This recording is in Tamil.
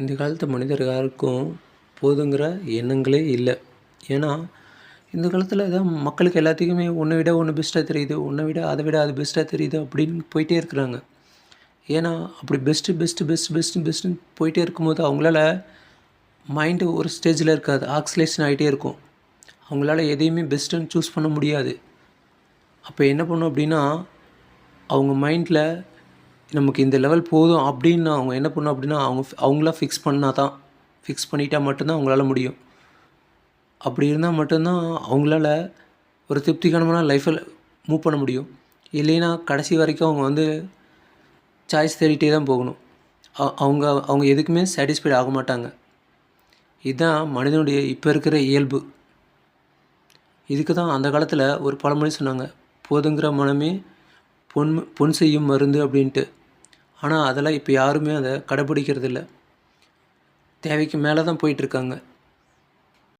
இந்த காலத்து மனிதர் யாருக்கும் போதுங்கிற எண்ணங்களே இல்லை. ஏன்னா இந்த காலத்தில் தான் மக்களுக்கு எல்லாத்துக்குமே ஒன்றை விட ஒன்று பெஸ்ட்டாக தெரியுது, ஒன்றை விட அதை விட அது பெஸ்ட்டாக தெரியுது அப்படின்னு போயிட்டே இருக்கிறாங்க. ஏன்னா அப்படி பெஸ்ட்டுன்னு போயிட்டே இருக்கும்போது அவங்களால மைண்டு ஒரு ஸ்டேஜில் இருக்காது, ஆக்சிலேஷன் ஆகிட்டே இருக்கும். அவங்களால எதையுமே பெஸ்ட்டுன்னு சூஸ் பண்ண முடியாது. அப்போ என்ன பண்ணும் அப்படின்னா, அவங்க மைண்டில் நமக்கு இந்த லெவல் போதும் அப்படின்னு அவங்க என்ன பண்ணணும் அப்படின்னா, அவங்களா ஃபிக்ஸ் பண்ணிட்டா மட்டும்தான் அவங்களால முடியும். அப்படி இருந்தால் மட்டும்தான் அவங்களால ஒரு திருப்திகரமான லைஃப்பில் மூவ் பண்ண முடியும். இல்லைன்னா கடைசி வரைக்கும் அவங்க சாய்ஸ் தேடிகிட்டே தான் போகணும். அவங்க எதுக்குமே சாட்டிஸ்ஃபைட் ஆக மாட்டாங்க. இதுதான் மனிதனுடைய இப்போ இருக்கிற இயல்பு. இதுக்கு தான் அந்த காலத்தில் ஒரு பழமொழி சொன்னாங்க, போதுங்கிற மனமே பொன் செய்யும் மருந்து அப்படின்ட்டு. ஆனால் அதெல்லாம் இப்போ யாருமே அதை கடைப்பிடிக்கிறதில்ல. தேவைக்கு மேலே தான் போயிட்டுருக்காங்க.